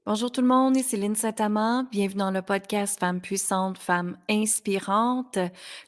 Bonjour tout le monde, ici Céline Saint-Amand. Bienvenue dans le podcast Femmes puissantes, femmes inspirantes.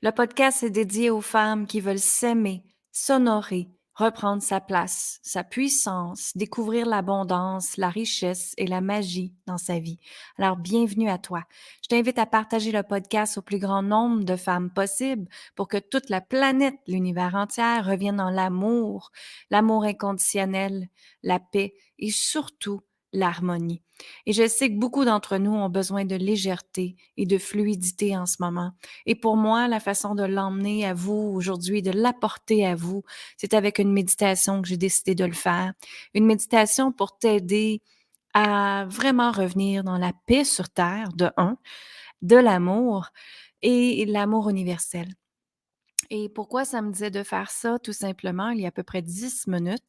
Le podcast est dédié aux femmes qui veulent s'aimer, s'honorer, reprendre sa place, sa puissance, découvrir l'abondance, la richesse et la magie dans sa vie. Alors, bienvenue à toi. Je t'invite à partager le podcast au plus grand nombre de femmes possible pour que toute la planète, l'univers entier revienne dans l'amour inconditionnel, la paix et surtout l'harmonie. Et je sais que beaucoup d'entre nous ont besoin de légèreté et de fluidité en ce moment. Et pour moi, la façon de l'emmener à vous aujourd'hui, de l'apporter à vous, c'est avec une méditation que j'ai décidé de le faire. Une méditation pour t'aider à vraiment revenir dans la paix sur Terre, de l'amour et l'amour universel. Et pourquoi ça me disait de faire ça? Tout simplement, il y a à peu près 10 minutes,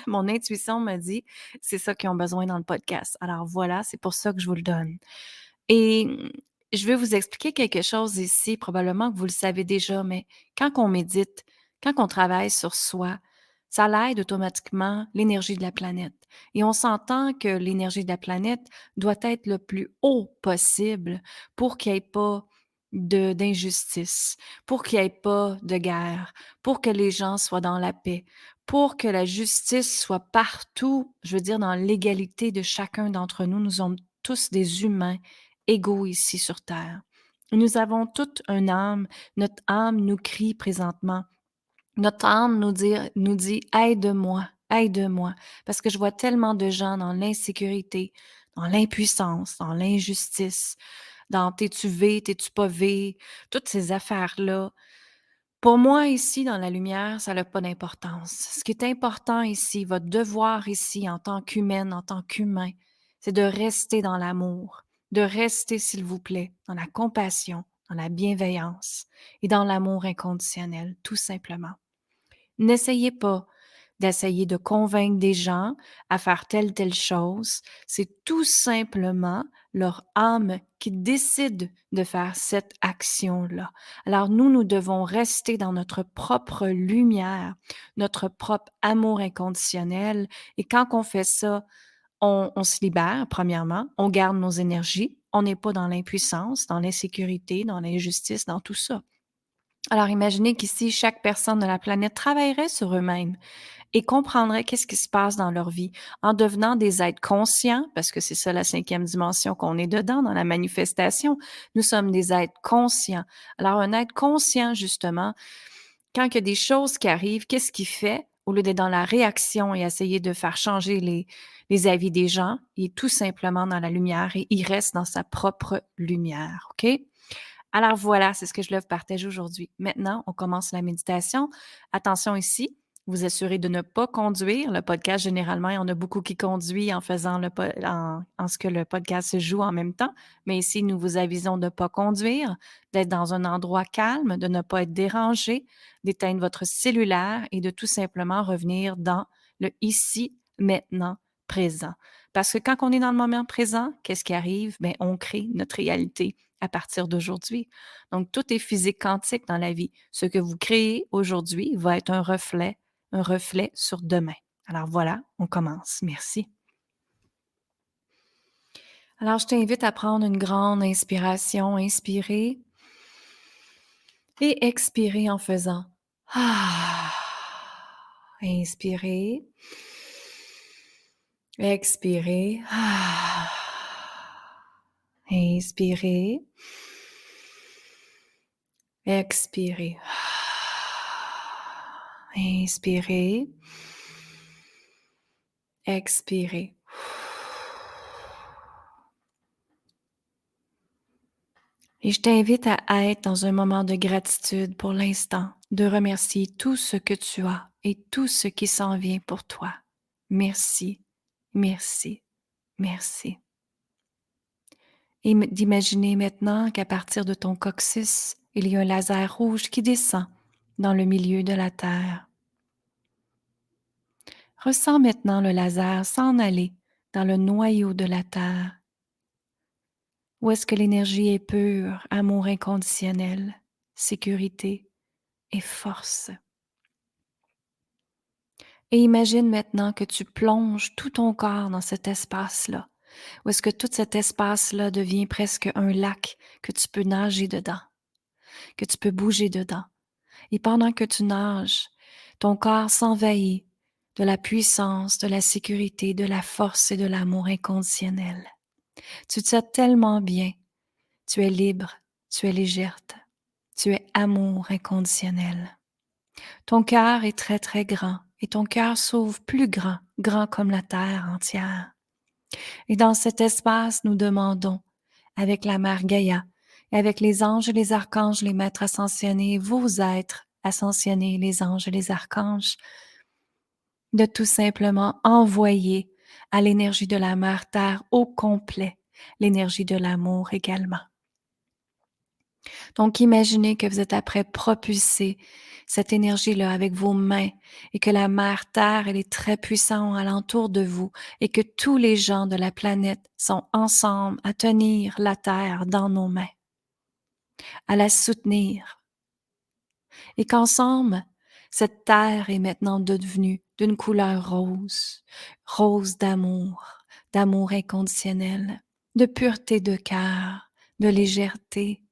mon intuition m'a dit: «C'est ça qu'ils ont besoin dans le podcast». Alors voilà, c'est pour ça que je vous le donne. Et je vais vous expliquer quelque chose ici, probablement que vous le savez déjà, mais quand on médite, quand on travaille sur soi, ça l'aide automatiquement l'énergie de la planète. Et on s'entend que l'énergie de la planète doit être le plus haut possible pour qu'il n'y ait pas d'injustice, pour qu'il n'y ait pas de guerre, pour que les gens soient dans la paix, pour que la justice soit partout, je veux dire, dans l'égalité de chacun d'entre nous. Nous sommes tous des humains égaux ici sur Terre. Nous avons toute une âme. Notre âme nous crie présentement. Notre âme nous dit aide-moi, aide-moi, parce que je vois tellement de gens dans l'insécurité, dans l'impuissance, dans l'injustice, dans t'es-tu V, t'es-tu pas V, toutes ces affaires-là. Pour moi, ici, dans la lumière, ça n'a pas d'importance. Ce qui est important ici, votre devoir ici, en tant qu'humaine, en tant qu'humain, c'est de rester dans l'amour, de rester, s'il vous plaît, dans la compassion, dans la bienveillance et dans l'amour inconditionnel, tout simplement. N'essayez pas d'essayer de convaincre des gens à faire telle chose. C'est tout simplement leur âme qui décide de faire cette action-là. Alors nous devons rester dans notre propre lumière, notre propre amour inconditionnel. Et quand on fait ça, on se libère, premièrement, on garde nos énergies, on n'est pas dans l'impuissance, dans l'insécurité, dans l'injustice, dans tout ça. Alors imaginez qu'ici, chaque personne de la planète travaillerait sur eux-mêmes et comprendrait qu'est-ce qui se passe dans leur vie en devenant des êtres conscients, parce que c'est ça la cinquième dimension qu'on est dedans dans la manifestation. Nous sommes des êtres conscients. Alors un être conscient, justement, quand il y a des choses qui arrivent, qu'est-ce qu'il fait? Au lieu d'être dans la réaction et essayer de faire changer les avis des gens, il est tout simplement dans la lumière et il reste dans sa propre lumière, OK? Alors voilà, c'est ce que je voulais vous partager aujourd'hui. Maintenant, on commence la méditation. Attention ici, vous assurez de ne pas conduire. Le podcast, généralement, il y en a beaucoup qui conduisent en faisant en ce que le podcast se joue en même temps. Mais ici, nous vous avisons de ne pas conduire, d'être dans un endroit calme, de ne pas être dérangé, d'éteindre votre cellulaire et de tout simplement revenir dans le ici, maintenant, présent. Parce que quand on est dans le moment présent, qu'est-ce qui arrive? Bien, on crée notre réalité à partir d'aujourd'hui. Donc, tout est physique quantique dans la vie. Ce que vous créez aujourd'hui va être un reflet sur demain. Alors voilà, on commence. Merci. Alors, je t'invite à prendre une grande inspiration, inspirer et expirer en faisant. Ah. Inspirer. Expirer. Ah. Inspirer. Expirer. Inspirer. Expirer. Et je t'invite à être dans un moment de gratitude pour l'instant, de remercier tout ce que tu as et tout ce qui s'en vient pour toi. Merci, merci, merci. Et d'imaginer maintenant qu'à partir de ton coccyx, il y a un laser rouge qui descend dans le milieu de la Terre. Ressens maintenant le laser s'en aller dans le noyau de la Terre, où est-ce que l'énergie est pure, amour inconditionnel, sécurité et force. Et imagine maintenant que tu plonges tout ton corps dans cet espace-là, où est-ce que tout cet espace-là devient presque un lac que tu peux nager dedans, que tu peux bouger dedans. Et pendant que tu nages, ton corps s'envahit de la puissance, de la sécurité, de la force et de l'amour inconditionnel. Tu te sens tellement bien. Tu es libre, tu es légère, tu es amour inconditionnel. Ton cœur est très, très grand et ton cœur s'ouvre plus grand, grand comme la terre entière. Et dans cet espace, nous demandons, avec la Mère Gaïa, et avec les anges et les archanges, les maîtres ascensionnés, vos êtres ascensionnés, les anges et les archanges, de tout simplement envoyer à l'énergie de la Mère Terre au complet, l'énergie de l'amour également. Donc, imaginez que vous êtes après propulser cette énergie-là avec vos mains et que la Mère Terre, elle est très puissante alentour de vous et que tous les gens de la planète sont ensemble à tenir la Terre dans nos mains, à la soutenir et qu'ensemble, cette Terre est maintenant devenue d'une couleur rose, rose d'amour inconditionnel, de pureté de cœur, de légèreté,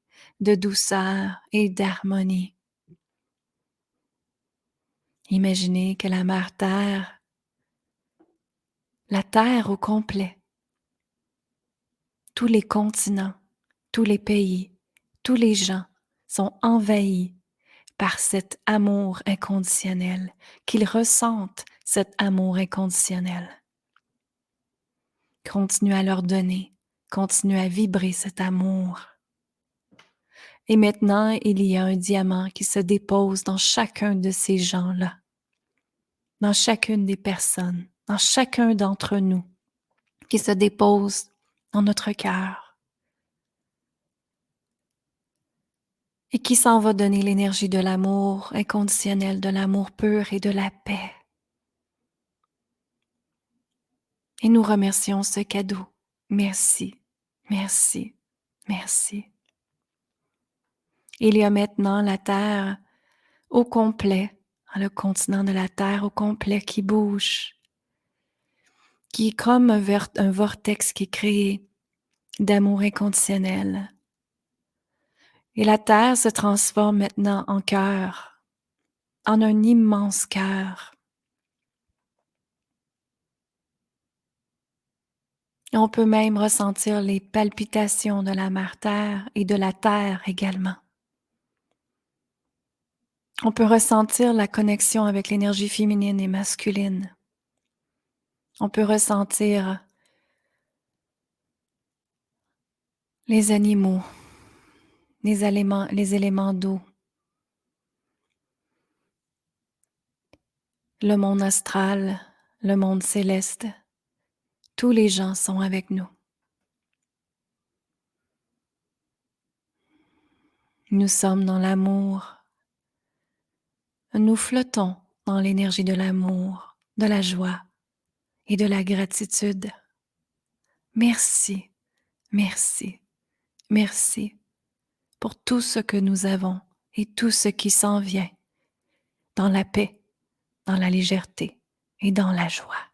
de douceur et d'harmonie. Imaginez que la Mère Terre, la Terre au complet, tous les continents, tous les pays, tous les gens sont envahis par cet amour inconditionnel, qu'ils ressentent cet amour inconditionnel. Continue à leur donner, continue à vibrer cet amour. Et maintenant, il y a un diamant qui se dépose dans chacun de ces gens-là, dans chacune des personnes, dans chacun d'entre nous, qui se dépose dans notre cœur et qui s'en va donner l'énergie de l'amour inconditionnel, de l'amour pur et de la paix. Et nous remercions ce cadeau. Merci, merci, merci. Il y a maintenant la Terre au complet, le continent de la Terre au complet qui bouge, qui est comme un vortex qui est créé d'amour inconditionnel. Et la Terre se transforme maintenant en cœur, en un immense cœur. On peut même ressentir les palpitations de la Mère Terre et de la Terre également. On peut ressentir la connexion avec l'énergie féminine et masculine. On peut ressentir les animaux, les éléments d'eau, le monde astral, le monde céleste. Tous les gens sont avec nous. Nous sommes dans l'amour. Nous flottons dans l'énergie de l'amour, de la joie et de la gratitude. Merci, merci, merci pour tout ce que nous avons et tout ce qui s'en vient dans la paix, dans la légèreté et dans la joie.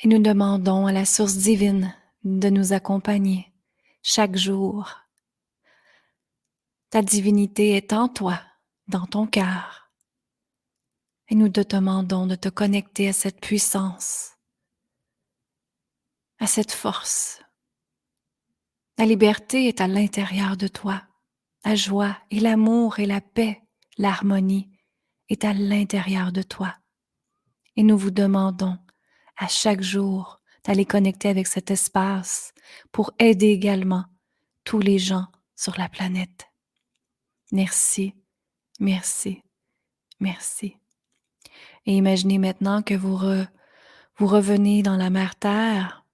Et nous demandons à la source divine de nous accompagner chaque jour. Ta divinité est en toi, dans ton cœur. Et nous te demandons de te connecter à cette puissance, à cette force. La liberté est à l'intérieur de toi. La joie et l'amour et la paix, l'harmonie est à l'intérieur de toi. Et nous vous demandons à chaque jour d'aller connecter avec cet espace pour aider également tous les gens sur la planète. Merci, merci, merci. Et imaginez maintenant que vous revenez dans la Mère Terre,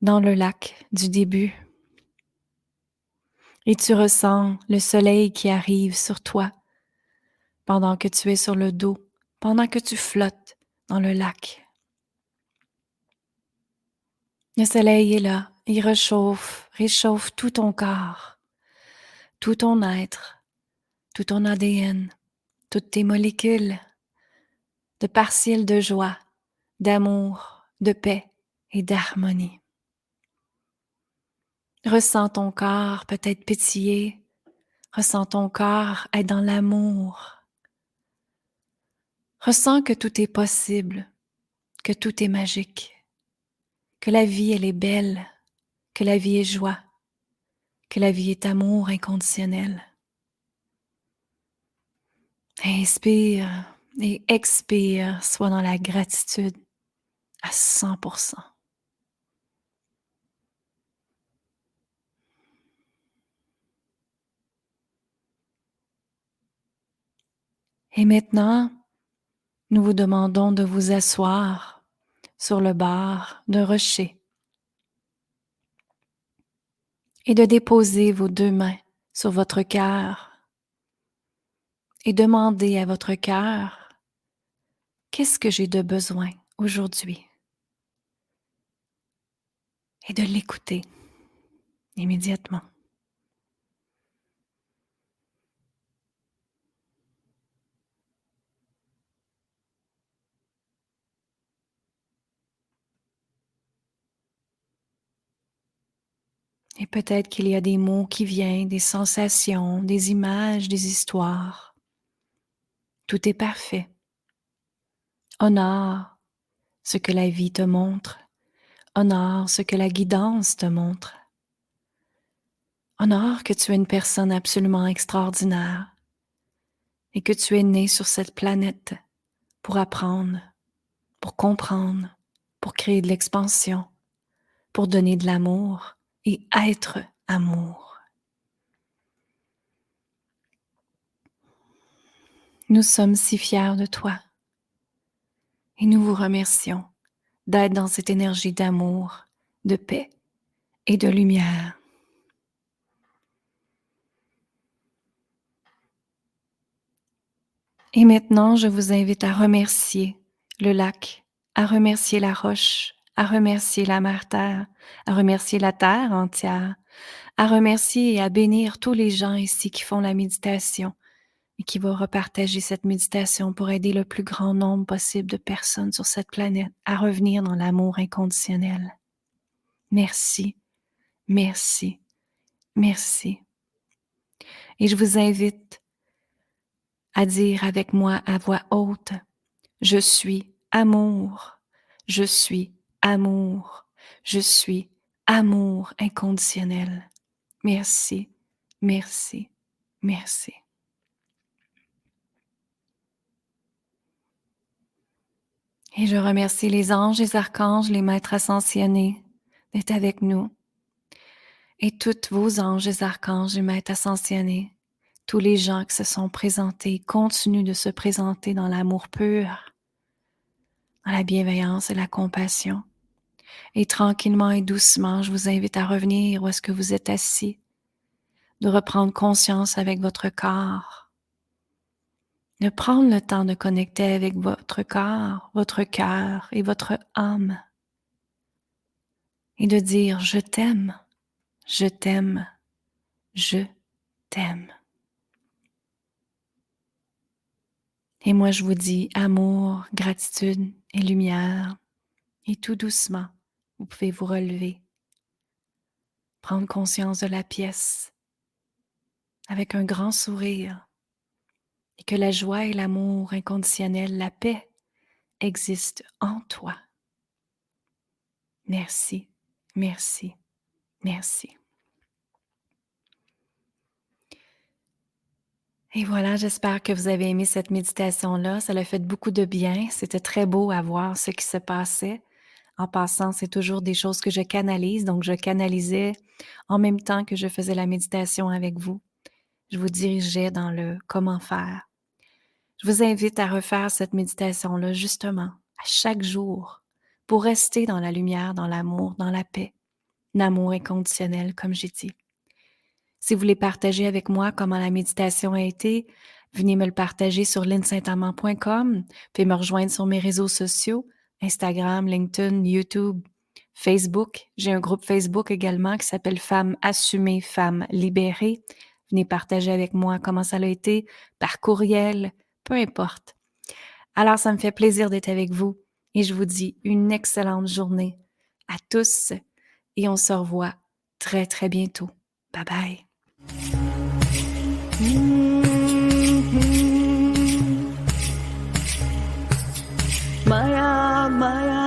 dans le lac du début, et tu ressens le soleil qui arrive sur toi pendant que tu es sur le dos, pendant que tu flottes dans le lac. Le soleil est là, il réchauffe tout ton corps, tout ton être, tout ton ADN, toutes tes molécules, de partiels de joie, d'amour, de paix et d'harmonie. Ressens ton corps peut-être pétiller, ressens ton corps être dans l'amour. Ressens que tout est possible, que tout est magique, que la vie elle est belle, que la vie est joie, que la vie est amour inconditionnel. Inspire et expire, sois dans la gratitude à 100%. Et maintenant, nous vous demandons de vous asseoir sur le bord d'un rocher et de déposer vos deux mains sur votre cœur et demander à votre cœur, qu'est-ce que j'ai de besoin aujourd'hui? Et de l'écouter immédiatement. Et peut-être qu'il y a des mots qui viennent, des sensations, des images, des histoires. Tout est parfait. Honore ce que la vie te montre. Honore ce que la guidance te montre. Honore que tu es une personne absolument extraordinaire et que tu es né sur cette planète pour apprendre, pour comprendre, pour créer de l'expansion, pour donner de l'amour et être amour. Nous sommes si fiers de toi et nous vous remercions d'être dans cette énergie d'amour, de paix et de lumière. Et maintenant, je vous invite à remercier le lac, à remercier la roche, à remercier la mère-terre, à remercier la terre entière, à remercier et à bénir tous les gens ici qui font la méditation et qui vont repartager cette méditation pour aider le plus grand nombre possible de personnes sur cette planète à revenir dans l'amour inconditionnel. Merci, merci, merci. Et je vous invite à dire avec moi à voix haute, je suis amour, je suis amour, je suis amour inconditionnel. Merci, merci, merci. Et je remercie les anges, les archanges, les maîtres ascensionnés d'être avec nous. Et tous vos anges, les archanges, les maîtres ascensionnés, tous les gens qui se sont présentés, continuent de se présenter dans l'amour pur, dans la bienveillance et la compassion. Et tranquillement et doucement, je vous invite à revenir où est-ce que vous êtes assis, de reprendre conscience avec votre corps, de prendre le temps de connecter avec votre corps, votre cœur et votre âme, et de dire « Je t'aime, je t'aime, je t'aime ». Et moi, je vous dis amour, gratitude et lumière, et tout doucement, vous pouvez vous relever, prendre conscience de la pièce avec un grand sourire, et que la joie et l'amour inconditionnel, la paix, existent en toi. Merci, merci, merci. Et voilà, j'espère que vous avez aimé cette méditation-là. Ça l'a fait beaucoup de bien. C'était très beau à voir ce qui se passait. En passant, c'est toujours des choses que je canalise. Donc, je canalisais en même temps que je faisais la méditation avec vous. Je vous dirigeais dans le comment faire. Je vous invite à refaire cette méditation-là justement à chaque jour pour rester dans la lumière, dans l'amour, dans la paix, l'amour inconditionnel, comme j'ai dit. Si vous voulez partager avec moi comment la méditation a été, venez me le partager sur linsaintamant.com, puis me rejoindre sur mes réseaux sociaux, Instagram, LinkedIn, YouTube, Facebook. J'ai un groupe Facebook également qui s'appelle Femmes assumées, Femmes libérées. Venez partager avec moi comment ça a été, par courriel, peu importe. Alors, ça me fait plaisir d'être avec vous et je vous dis une excellente journée à tous et on se revoit très, très bientôt. Bye bye. Maya, Maya.